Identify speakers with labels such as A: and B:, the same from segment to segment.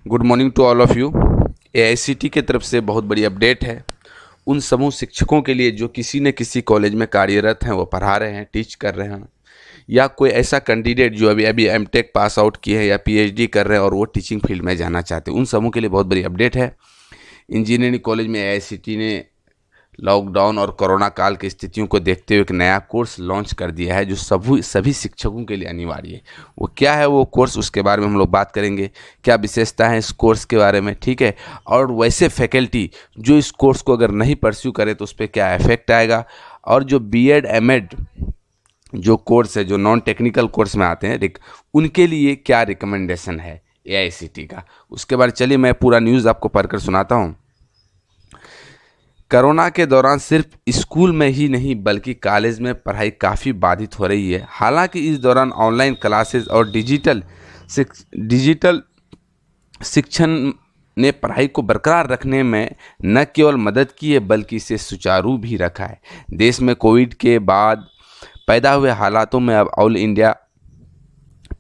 A: Good morning to all of you. AICT की तरफ से बहुत बड़ी अपडेट है उन समूह शिक्षकों के लिए जो किसी न किसी कॉलेज में कार्यरत हैं, वो पढ़ा रहे हैं, टीच कर रहे हैं, या कोई ऐसा कैंडिडेट जो अभी अभी एमटेक पास आउट किए हैं या पीएचडी कर रहे हैं और वो टीचिंग फील्ड में जाना चाहते हैं, उन समूह के लिए बहुत बड़ी अपडेट है। इंजीनियरिंग कॉलेज में एआईसीटी ने लॉकडाउन और कोरोना काल की स्थितियों को देखते हुए एक नया कोर्स लॉन्च कर दिया है जो सभी शिक्षकों के लिए अनिवार्य है। वो क्या है वो कोर्स, उसके बारे में हम लोग बात करेंगे, क्या विशेषता है इस कोर्स के बारे में, ठीक है। और वैसे फैकल्टी जो इस कोर्स को अगर नहीं परस्यू करे तो उस पर क्या इफेक्ट आएगा, और जो बीएड एमएड जो कोर्स है, जो नॉन टेक्निकल कोर्स में आते हैं, उनके लिए क्या रिकमेंडेशन है एआईसीटी का, उसके बारे में चलिए मैं पूरा न्यूज़ आपको पढ़कर सुनाता हूँ। कोरोना के दौरान सिर्फ स्कूल में ही नहीं बल्कि कॉलेज में पढ़ाई काफ़ी बाधित हो रही है। हालांकि इस दौरान ऑनलाइन क्लासेस और डिजिटल शिक्षण ने पढ़ाई को बरकरार रखने में न केवल मदद की है बल्कि इसे सुचारू भी रखा है। देश में कोविड के बाद पैदा हुए हालातों में अब all India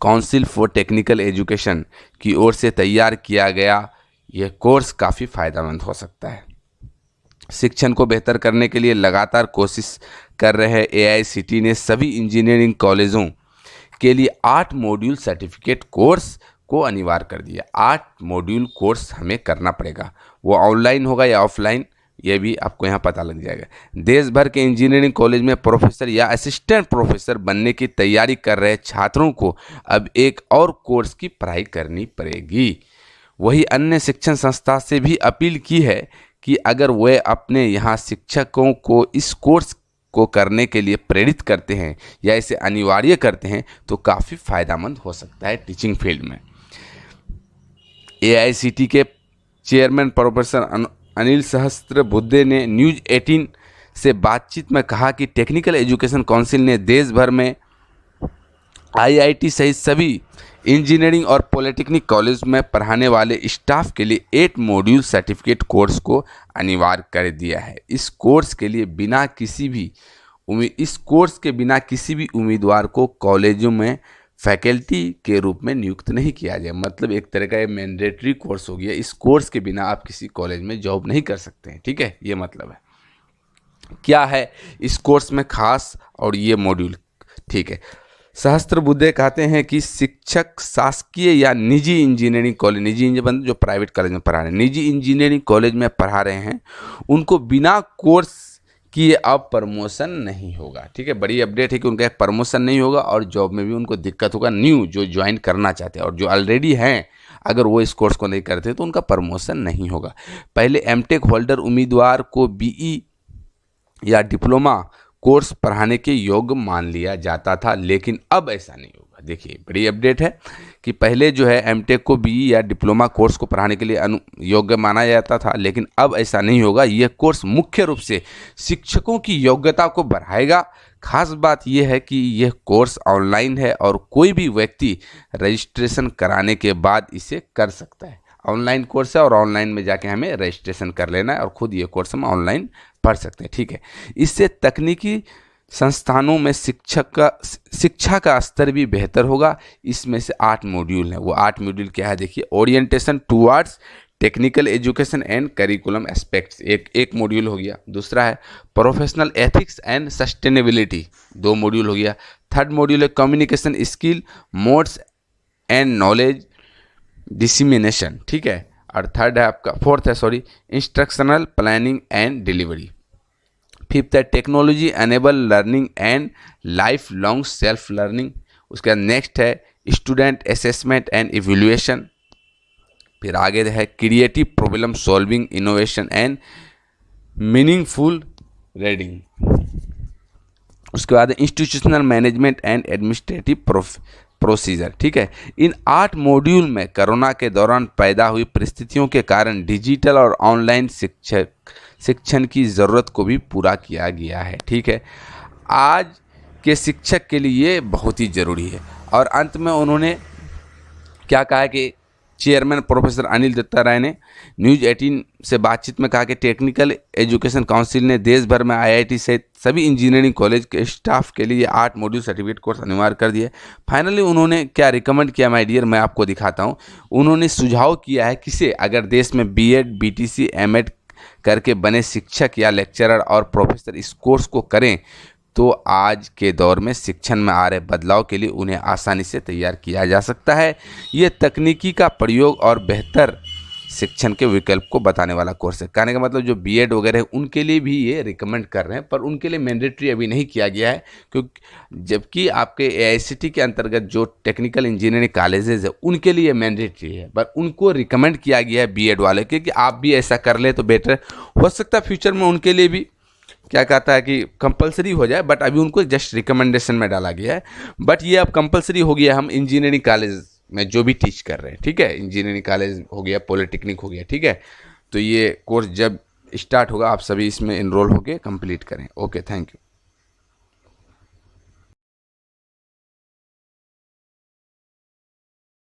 A: council for technical education की ओर से तैयार किया गया यह कोर्स काफ़ी फायदेमंद हो सकता है। शिक्षण को बेहतर करने के लिए लगातार कोशिश कर रहे एआईसीटी ने सभी इंजीनियरिंग कॉलेजों के लिए 8 मॉड्यूल सर्टिफिकेट कोर्स को अनिवार्य कर दिया। 8 मॉड्यूल कोर्स हमें करना पड़ेगा, वो ऑनलाइन होगा या ऑफलाइन, ये भी आपको यहाँ पता लग जाएगा। देश भर के इंजीनियरिंग कॉलेज में प्रोफेसर या असिस्टेंट प्रोफेसर बनने की तैयारी कर रहे छात्रों को अब एक और कोर्स की पढ़ाई करनी पड़ेगी। वही अन्य शिक्षण संस्था से भी अपील की है कि अगर वे अपने यहाँ शिक्षकों को इस कोर्स को करने के लिए प्रेरित करते हैं या इसे अनिवार्य करते हैं तो काफ़ी फायदेमंद हो सकता है टीचिंग फील्ड में। एआईसीटी के चेयरमैन प्रोफेसर अनिल सहस्त्रबुद्धे ने न्यूज़ 18 से बातचीत में कहा कि टेक्निकल एजुकेशन काउंसिल ने देश भर में आईआईटी सहित सभी इंजीनियरिंग और पॉलिटेक्निक कॉलेज में पढ़ाने वाले स्टाफ के लिए 8 मॉड्यूल सर्टिफिकेट कोर्स को अनिवार्य कर दिया है। इस कोर्स के बिना किसी भी उम्मीदवार को कॉलेजों में फैकल्टी के रूप में नियुक्त नहीं किया जाए। मतलब एक तरह का ये मैंडेटरी कोर्स हो गया। इस कोर्स के बिना आप किसी कॉलेज में जॉब नहीं कर सकते हैं, ठीक है, ये मतलब है। क्या है इस कोर्स में खास और ये मॉड्यूल, ठीक है। सहस्त्रबुद्धे कहते हैं कि शिक्षक शासकीय या निजी इंजीनियरिंग कॉलेज, निजी इंजीनियरिंग जो प्राइवेट कॉलेज में पढ़ा रहे हैं, निजी इंजीनियरिंग कॉलेज में पढ़ा रहे हैं, उनको बिना कोर्स किए अब प्रमोशन नहीं होगा, ठीक है। बड़ी अपडेट है कि उनका प्रमोशन नहीं होगा और जॉब में भी उनको दिक्कत होगा। न्यू जो ज्वाइन करना चाहते हैं और जो ऑलरेडी हैं, अगर वो इस कोर्स को नहीं करते तो उनका प्रमोशन नहीं होगा। पहले एमटेक होल्डर उम्मीदवार को बीई या डिप्लोमा कोर्स पढ़ाने के योग्य मान लिया जाता था, लेकिन अब ऐसा नहीं होगा। देखिए बड़ी अपडेट है कि पहले जो है एमटेक को बीई या डिप्लोमा कोर्स को पढ़ाने के लिए योग्य माना जाता था, लेकिन अब ऐसा नहीं होगा। यह कोर्स मुख्य रूप से शिक्षकों की योग्यता को बढ़ाएगा। खास बात यह है कि यह कोर्स ऑनलाइन है और कोई भी व्यक्ति रजिस्ट्रेशन कराने के बाद इसे कर सकता है। ऑनलाइन कोर्स है और ऑनलाइन में जाके हमें रजिस्ट्रेशन कर लेना है और ख़ुद ये कोर्स हम ऑनलाइन पढ़ सकते हैं, ठीक है। इससे तकनीकी संस्थानों में शिक्षा का स्तर भी बेहतर होगा। इसमें से 8 मॉड्यूल हैं। वो 8 मॉड्यूल क्या है देखिए। Orientation towards technical education and curriculum aspects, एक मॉड्यूल हो गया। दूसरा है professional ethics and sustainability, 2 module हो गया। थर्ड मॉड्यूल है communication skill, modes and knowledge dissemination, ठीक है। और फोर्थ है instructional planning and delivery. Fifth है technology enable learning and life long self learning. उसके बाद नेक्स्ट है स्टूडेंट असेसमेंट एंड इवैल्यूएशन। फिर आगे है creative problem solving, innovation and meaningful reading. उसके बाद institutional management and administrative procedure, ठीक है। इन 8 मॉड्यूल में कोरोना के दौरान पैदा हुई परिस्थितियों के कारण डिजिटल और ऑनलाइन शिक्षण की ज़रूरत को भी पूरा किया गया है, ठीक है। आज के शिक्षक के लिए ये बहुत ही ज़रूरी है। और अंत में उन्होंने क्या कहा कि चेयरमैन प्रोफेसर अनिल दत्ता राय ने न्यूज़ 18 से बातचीत में कहा कि टेक्निकल एजुकेशन काउंसिल ने देश भर में आईआईटी सहित सभी इंजीनियरिंग कॉलेज के स्टाफ के लिए 8 मॉड्यूल सर्टिफिकेट कोर्स अनिवार्य कर दिए। फाइनली उन्होंने क्या रिकमेंड किया माय डियर, मैं आपको दिखाता हूँ। उन्होंने सुझाव किया है किसे अगर देश में बीएड, बीटीसी, एमएड करके बने शिक्षक या लेक्चरर और प्रोफेसर इस कोर्स को करें तो आज के दौर में शिक्षण में आ रहे बदलाव के लिए उन्हें आसानी से तैयार किया जा सकता है। ये तकनीकी का प्रयोग और बेहतर शिक्षण के विकल्प को बताने वाला कोर्स है। कहने का मतलब जो बीएड वगैरह है उनके लिए भी ये रिकमेंड कर रहे हैं, पर उनके लिए मैंडेटरी अभी नहीं किया गया है, क्योंकि जबकि आपके एआईसीटी के अंतर्गत जो टेक्निकल इंजीनियरिंग कॉलेजेस है उनके लिए मैंडेटरी है, पर उनको रिकमेंड किया गया है बीएड वाले के कि आप भी ऐसा कर ले तो बेटर हो सकता है। फ्यूचर में उनके लिए भी क्या कहता है कि कंपलसरी हो जाए, बट अभी उनको जस्ट रिकमेंडेशन में डाला गया है। बट ये अब कंपलसरी हो गया हम इंजीनियरिंग कॉलेज में जो भी टीच कर रहे हैं, ठीक है, इंजीनियरिंग कॉलेज हो गया, पॉलिटेक्निक हो गया, ठीक है। तो ये कोर्स जब स्टार्ट होगा आप सभी इसमें इनरोल होकर कंप्लीट करें। Okay, thank you.